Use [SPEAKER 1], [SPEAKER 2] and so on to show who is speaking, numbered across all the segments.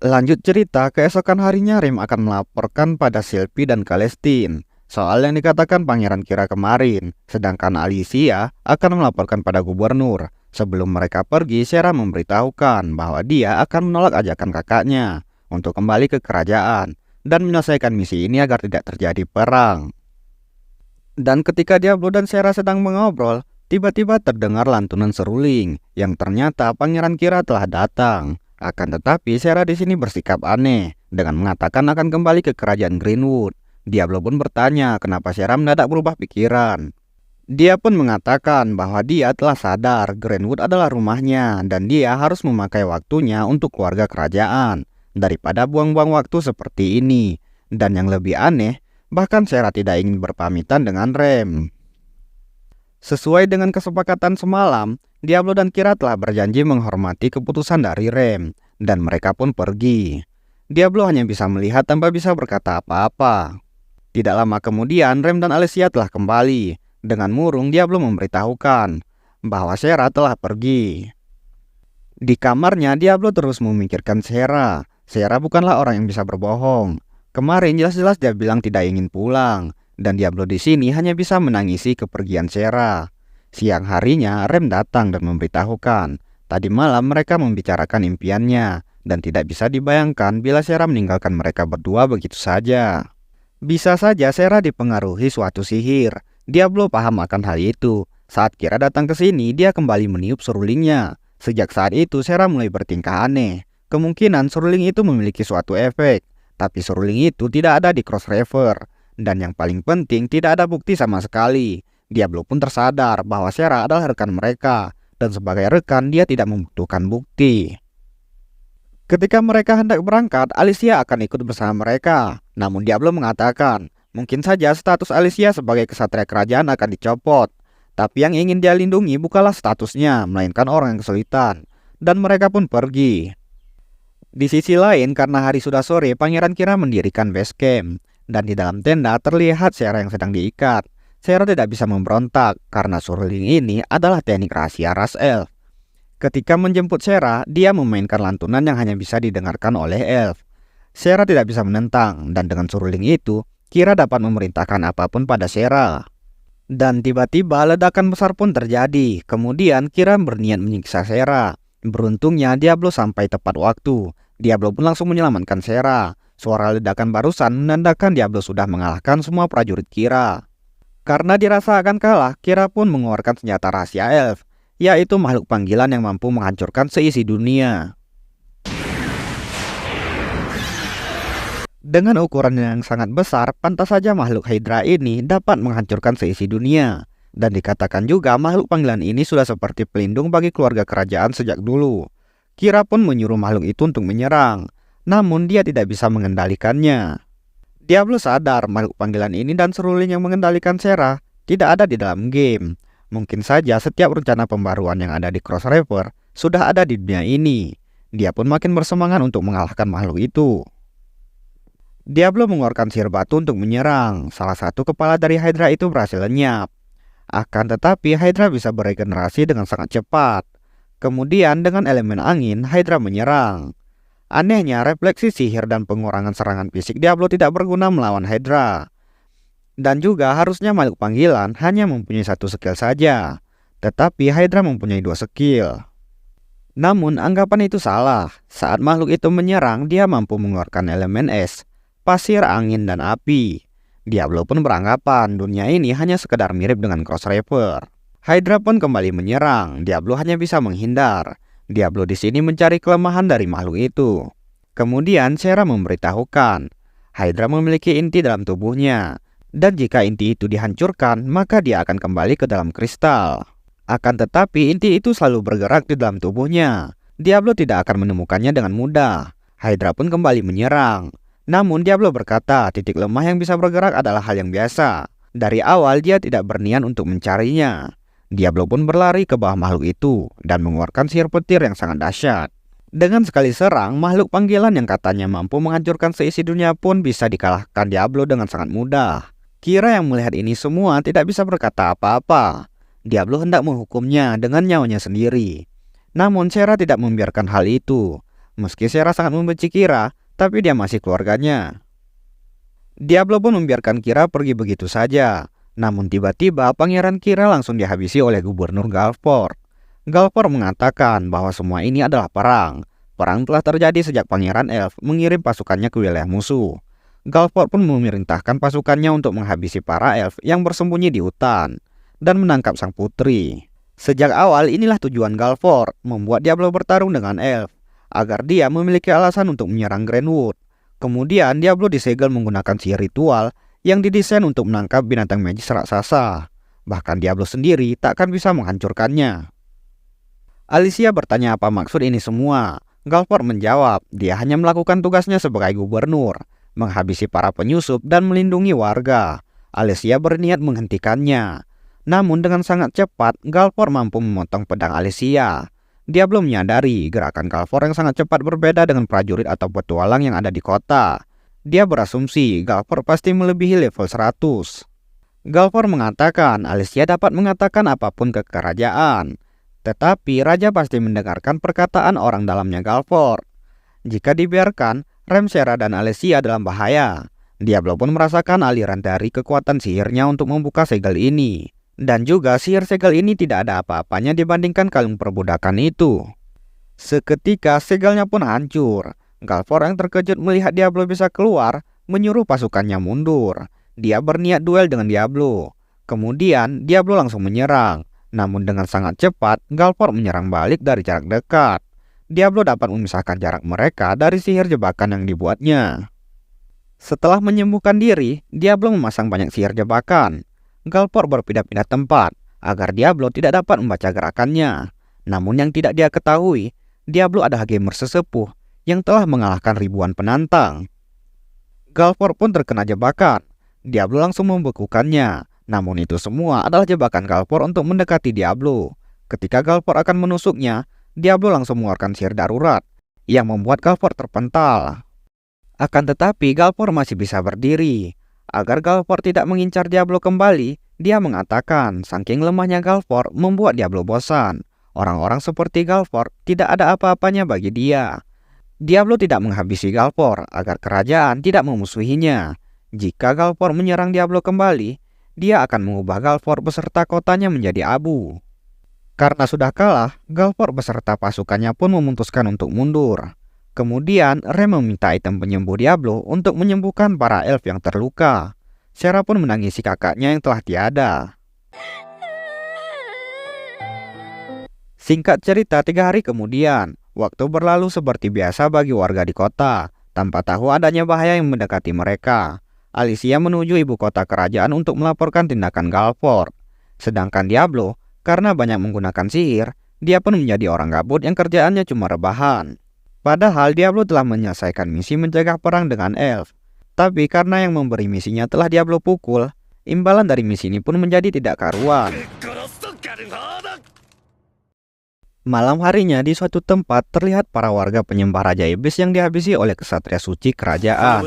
[SPEAKER 1] Lanjut cerita, keesokan harinya Rem akan melaporkan pada Sylvie dan Celestine soal yang dikatakan Pangeran Kira kemarin, sedangkan Alicia akan melaporkan pada gubernur. Sebelum mereka pergi, Sarah memberitahukan bahwa dia akan menolak ajakan kakaknya untuk kembali ke kerajaan dan menyelesaikan misi ini agar tidak terjadi perang. Dan ketika Diablo dan Sarah sedang mengobrol, tiba-tiba terdengar lantunan seruling yang ternyata Pangeran Kira telah datang. Akan tetapi Sarah di sini bersikap aneh dengan mengatakan akan kembali ke kerajaan Greenwood. Diablo pun bertanya kenapa Sarah mendadak berubah pikiran. Dia pun mengatakan bahwa dia telah sadar Greenwood adalah rumahnya dan dia harus memakai waktunya untuk keluarga kerajaan daripada buang-buang waktu seperti ini. Dan yang lebih aneh, bahkan Sarah tidak ingin berpamitan dengan Rem. Sesuai dengan kesepakatan semalam, Diablo dan Kira telah berjanji menghormati keputusan dari Rem, dan mereka pun pergi. Diablo hanya bisa melihat tanpa bisa berkata apa-apa. Tidak lama kemudian, Rem dan Alicia telah kembali. Dengan murung, Diablo memberitahukan bahwa Sarah telah pergi. Di kamarnya, Diablo terus memikirkan Sarah. Sarah bukanlah orang yang bisa berbohong. Kemarin jelas-jelas dia bilang tidak ingin pulang. Dan Diablo di sini hanya bisa menangisi kepergian Sarah. Siang harinya, Rem datang dan memberitahukan. Tadi malam mereka membicarakan impiannya. Dan tidak bisa dibayangkan bila Sarah meninggalkan mereka berdua begitu saja. Bisa saja Sarah dipengaruhi suatu sihir. Diablo paham akan hal itu. Saat Kira datang ke sini, dia kembali meniup serulingnya. Sejak saat itu, Sarah mulai bertingkah aneh. Kemungkinan seruling itu memiliki suatu efek. Tapi seruling itu tidak ada di Cross River. Dan yang paling penting, tidak ada bukti sama sekali. Diablo pun tersadar bahwa Sarah adalah rekan mereka. Dan sebagai rekan, dia tidak membutuhkan bukti. Ketika mereka hendak berangkat, Alicia akan ikut bersama mereka. Namun Diablo mengatakan, mungkin saja status Alicia sebagai kesatria kerajaan akan dicopot. Tapi yang ingin dia lindungi bukanlah statusnya, melainkan orang yang kesulitan. Dan mereka pun pergi. Di sisi lain, karena hari sudah sore, Pangeran Kira mendirikan base camp. Dan di dalam tenda terlihat Sarah yang sedang diikat. Sarah tidak bisa memberontak karena seruling ini adalah teknik rahasia ras elf. Ketika menjemput Sarah, dia memainkan lantunan yang hanya bisa didengarkan oleh elf. Sarah tidak bisa menentang, dan dengan seruling itu, Kira dapat memerintahkan apapun pada Sarah. Dan tiba-tiba ledakan besar pun terjadi. Kemudian Kira berniat menyiksa Sarah. Beruntungnya Diablo sampai tepat waktu. Diablo pun langsung menyelamatkan Sarah. Suara ledakan barusan menandakan Diablo sudah mengalahkan semua prajurit Kira. Karena dirasa akan kalah, Kira pun mengeluarkan senjata rahasia elf, yaitu makhluk panggilan yang mampu menghancurkan seisi dunia. Dengan ukuran yang sangat besar, pantas saja makhluk Hydra ini dapat menghancurkan seisi dunia. Dan dikatakan juga makhluk panggilan ini sudah seperti pelindung bagi keluarga kerajaan sejak dulu. Kira pun menyuruh makhluk itu untuk menyerang, namun dia tidak bisa mengendalikannya. Diablo sadar makhluk panggilan ini dan seruling yang mengendalikan Sarah tidak ada di dalam game. Mungkin saja setiap rencana pembaruan yang ada di Cross River sudah ada di dunia ini. Dia pun makin bersemangat untuk mengalahkan makhluk itu. Diablo mengeluarkan sihir batu untuk menyerang. Salah satu kepala dari Hydra itu berhasil lenyap. Akan tetapi Hydra bisa beregenerasi dengan sangat cepat. Kemudian dengan elemen angin, Hydra menyerang. Anehnya, refleksi sihir dan pengurangan serangan fisik Diablo tidak berguna melawan Hydra. Dan juga harusnya makhluk panggilan hanya mempunyai satu skill saja. Tetapi Hydra mempunyai 2 skill. Namun anggapan itu salah. Saat makhluk itu menyerang, dia mampu mengeluarkan elemen es, pasir, angin, dan api. Diablo pun beranggapan dunia ini hanya sekedar mirip dengan Cross River. Hydra pun kembali menyerang. Diablo hanya bisa menghindar. Diablo di sini mencari kelemahan dari makhluk itu. Kemudian Sarah memberitahukan, Hydra memiliki inti dalam tubuhnya. Dan jika inti itu dihancurkan, maka dia akan kembali ke dalam kristal. Akan tetapi inti itu selalu bergerak di dalam tubuhnya. Diablo tidak akan menemukannya dengan mudah. Hydra pun kembali menyerang. Namun Diablo berkata titik lemah yang bisa bergerak adalah hal yang biasa. Dari awal dia tidak berniat untuk mencarinya. Diablo pun berlari ke bawah makhluk itu dan mengeluarkan sihir petir yang sangat dahsyat. Dengan sekali serang, makhluk panggilan yang katanya mampu menghancurkan seisi dunia pun bisa dikalahkan Diablo dengan sangat mudah. Kira yang melihat ini semua tidak bisa berkata apa-apa. Diablo hendak menghukumnya dengan nyawanya sendiri. Namun Sarah tidak membiarkan hal itu. Meski Sera sangat membenci Kira, tapi dia masih keluarganya. Diablo pun membiarkan Kira pergi begitu saja. Namun tiba-tiba Pangeran Kira langsung dihabisi oleh Gubernur Galford. Galford mengatakan bahwa semua ini adalah perang. Perang telah terjadi sejak Pangeran Elf mengirim pasukannya ke wilayah musuh. Galford pun memerintahkan pasukannya untuk menghabisi para elf yang bersembunyi di hutan dan menangkap sang putri. Sejak awal inilah tujuan Galford, membuat Diablo bertarung dengan elf agar dia memiliki alasan untuk menyerang Greenwood. Kemudian Diablo disegel menggunakan sihir ritual yang didesain untuk menangkap binatang magis raksasa. Bahkan Diablo sendiri tak akan bisa menghancurkannya. Alicia bertanya apa maksud ini semua. Galford menjawab, dia hanya melakukan tugasnya sebagai gubernur, menghabisi para penyusup dan melindungi warga. Alicia berniat menghentikannya. Namun dengan sangat cepat, Galford mampu memotong pedang Alicia. Dia belum menyadari gerakan Galford yang sangat cepat berbeda dengan prajurit atau petualang yang ada di kota. Dia berasumsi Galford pasti melebihi level 100. Galford mengatakan Alicia dapat mengatakan apapun ke kerajaan. Tetapi raja pasti mendengarkan perkataan orang dalamnya Galford. Jika dibiarkan, Rem, Sera, dan Alicia dalam bahaya. Diablo pun merasakan aliran dari kekuatan sihirnya untuk membuka segel ini. Dan juga sihir segel ini tidak ada apa-apanya dibandingkan kalung perbudakan itu. Seketika segelnya pun hancur. Galford yang terkejut melihat Diablo bisa keluar, menyuruh pasukannya mundur. Dia berniat duel dengan Diablo. Kemudian Diablo langsung menyerang. Namun dengan sangat cepat, Galford menyerang balik dari jarak dekat. Diablo dapat memisahkan jarak mereka dari sihir jebakan yang dibuatnya. Setelah menyembuhkan diri, Diablo memasang banyak sihir jebakan. Galford berpindah-pindah tempat agar Diablo tidak dapat membaca gerakannya. Namun yang tidak dia ketahui, Diablo adalah gamer sesepuh yang telah mengalahkan ribuan penantang. Galford pun terkena jebakan. Diablo langsung membekukannya. Namun itu semua adalah jebakan Galford untuk mendekati Diablo. Ketika Galford akan menusuknya, Diablo langsung mengeluarkan sihir darurat yang membuat Galford terpental. Akan tetapi Galford masih bisa berdiri. Agar Galford tidak mengincar Diablo kembali, dia mengatakan saking lemahnya Galford membuat Diablo bosan. Orang-orang seperti Galford tidak ada apa-apanya bagi dia. Diablo tidak menghabisi Galford agar kerajaan tidak memusuhinya. Jika Galford menyerang Diablo kembali, dia akan mengubah Galford beserta kotanya menjadi abu. Karena sudah kalah, Galford beserta pasukannya pun memutuskan untuk mundur. Kemudian Rem meminta item penyembuh Diablo untuk menyembuhkan para elf yang terluka. Sera pun menangisi kakaknya yang telah tiada. Singkat cerita, 3 hari kemudian, waktu berlalu seperti biasa bagi warga di kota, tanpa tahu adanya bahaya yang mendekati mereka. Alicia menuju ibu kota kerajaan untuk melaporkan tindakan Galford. Sedangkan Diablo, karena banyak menggunakan sihir, dia pun menjadi orang gabut yang kerjaannya cuma rebahan. Padahal Diablo telah menyelesaikan misi menjaga perang dengan elf. Tapi karena yang memberi misinya telah Diablo pukul, imbalan dari misi ini pun menjadi tidak karuan. Malam harinya di suatu tempat terlihat para warga penyembah Raja Iblis yang dihabisi oleh kesatria suci kerajaan.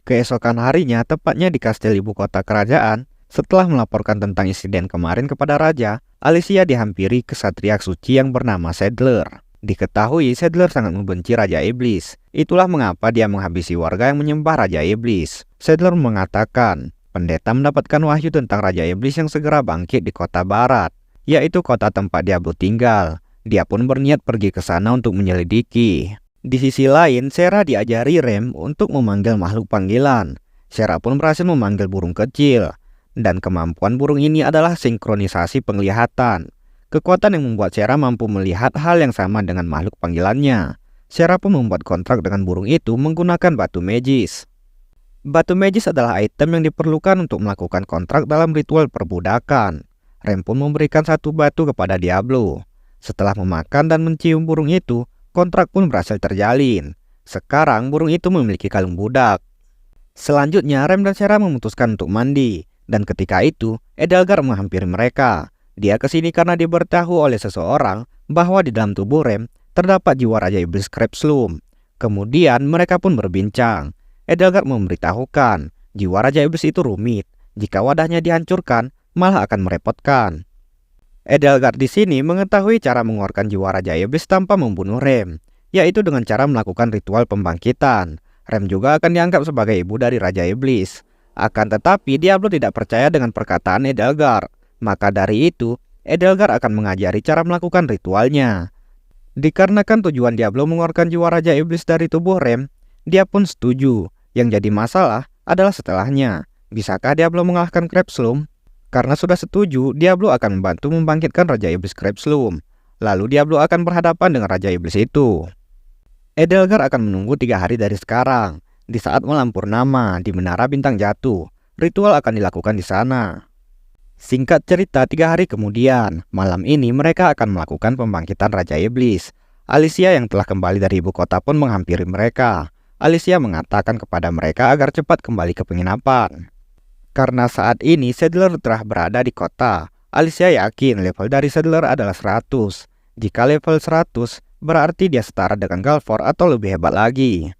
[SPEAKER 1] Keesokan harinya, tepatnya di kastil ibu kota kerajaan, setelah melaporkan tentang insiden kemarin kepada raja, Alicia dihampiri kesatria suci yang bernama Saddler. Diketahui Saddler sangat membenci Raja Iblis. Itulah mengapa dia menghabisi warga yang menyembah Raja Iblis. Saddler mengatakan, pendeta mendapatkan wahyu tentang Raja Iblis yang segera bangkit di kota barat, yaitu kota tempat Diablo tinggal. Dia pun berniat pergi ke sana untuk menyelidiki. Di sisi lain, Sera diajari Rem untuk memanggil makhluk panggilan. Sera pun berhasil memanggil burung kecil. Dan kemampuan burung ini adalah sinkronisasi penglihatan. Kekuatan yang membuat Sera mampu melihat hal yang sama dengan makhluk panggilannya. Sera pun membuat kontrak dengan burung itu menggunakan batu magis. Batu magis adalah item yang diperlukan untuk melakukan kontrak dalam ritual perbudakan. Rem pun memberikan satu batu kepada Diablo. Setelah memakan dan mencium burung itu, kontrak pun berhasil terjalin. Sekarang burung itu memiliki kalung budak. Selanjutnya Rem dan Sera memutuskan untuk mandi. Dan ketika itu, Edelgard menghampiri mereka. Dia kesini karena diberitahu oleh seseorang bahwa di dalam tubuh Rem terdapat jiwa Raja Iblis Crepsloom. Kemudian mereka pun berbincang. Edelgard memberitahukan, jiwa Raja Iblis itu rumit. Jika wadahnya dihancurkan, malah akan merepotkan. Edelgard di sini mengetahui cara mengeluarkan jiwa Raja Iblis tanpa membunuh Rem, yaitu dengan cara melakukan ritual pembangkitan. Rem juga akan dianggap sebagai ibu dari Raja Iblis. Akan tetapi Diablo tidak percaya dengan perkataan Edelgard. Maka dari itu, Edelgard akan mengajari cara melakukan ritualnya. Dikarenakan tujuan Diablo mengeluarkan jiwa Raja Iblis dari tubuh Rem, dia pun setuju. Yang jadi masalah adalah setelahnya. Bisakah Diablo mengalahkan Crepsloom? Karena sudah setuju, Diablo akan membantu membangkitkan Raja Iblis Crepsloom. Lalu Diablo akan berhadapan dengan Raja Iblis itu. Edelgard akan menunggu 3 hari dari sekarang. Di saat malam purnama di Menara Bintang Jatuh, ritual akan dilakukan di sana. Singkat cerita, 3 hari kemudian, malam ini mereka akan melakukan pembangkitan Raja Iblis. Alicia yang telah kembali dari ibu kota pun menghampiri mereka. Alicia mengatakan kepada mereka agar cepat kembali ke penginapan. Karena saat ini Saddler telah berada di kota, Alicia yakin level dari Saddler adalah 100. Jika level 100, berarti dia setara dengan Galfor atau lebih hebat lagi.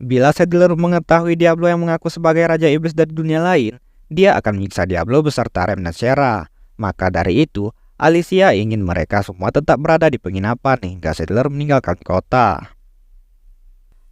[SPEAKER 1] Bila Saddler mengetahui Diablo yang mengaku sebagai Raja Iblis dari dunia lain, dia akan menyiksa Diablo beserta Rem dan Shera. Maka dari itu, Alicia ingin mereka semua tetap berada di penginapan hingga Saddler meninggalkan kota.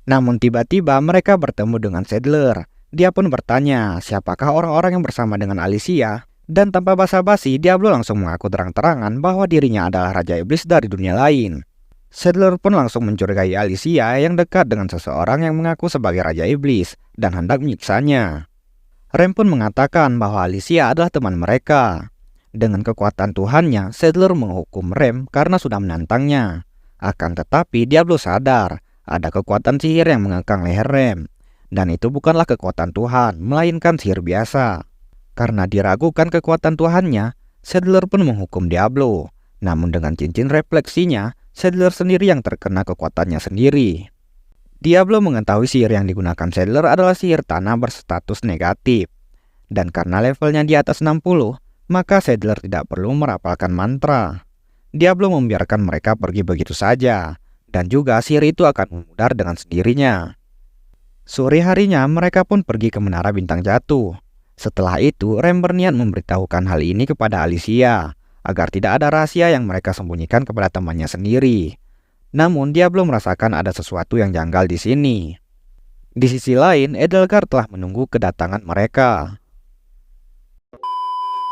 [SPEAKER 1] Namun tiba-tiba mereka bertemu dengan Saddler. Dia pun bertanya siapakah orang-orang yang bersama dengan Alicia, dan tanpa basa-basi Diablo langsung mengaku terang-terangan bahwa dirinya adalah Raja Iblis dari dunia lain. Saddler pun langsung mencurigai Alicia yang dekat dengan seseorang yang mengaku sebagai Raja Iblis dan hendak menyiksanya. Rem pun mengatakan bahwa Alicia adalah teman mereka. Dengan kekuatan Tuhannya, Saddler menghukum Rem karena sudah menantangnya. Akan tetapi Diablo sadar ada kekuatan sihir yang mengekang leher Rem. Dan itu bukanlah kekuatan Tuhan, melainkan sihir biasa. Karena diragukan kekuatan Tuhannya, Saddler pun menghukum Diablo. Namun dengan cincin refleksinya, Saddler sendiri yang terkena kekuatannya sendiri. Diablo mengetahui sihir yang digunakan Saddler adalah sihir tanah berstatus negatif. Dan karena levelnya di atas 60, maka Saddler tidak perlu merapalkan mantra. Diablo membiarkan mereka pergi begitu saja. Dan juga sihir itu akan memudar dengan sendirinya. Sore harinya mereka pun pergi ke Menara Bintang Jatuh. Setelah itu Rem berniat memberitahukan hal ini kepada Alicia agar tidak ada rahasia yang mereka sembunyikan kepada temannya sendiri. Namun dia belum merasakan ada sesuatu yang janggal di sini. Di sisi lain, Edelgard telah menunggu kedatangan mereka.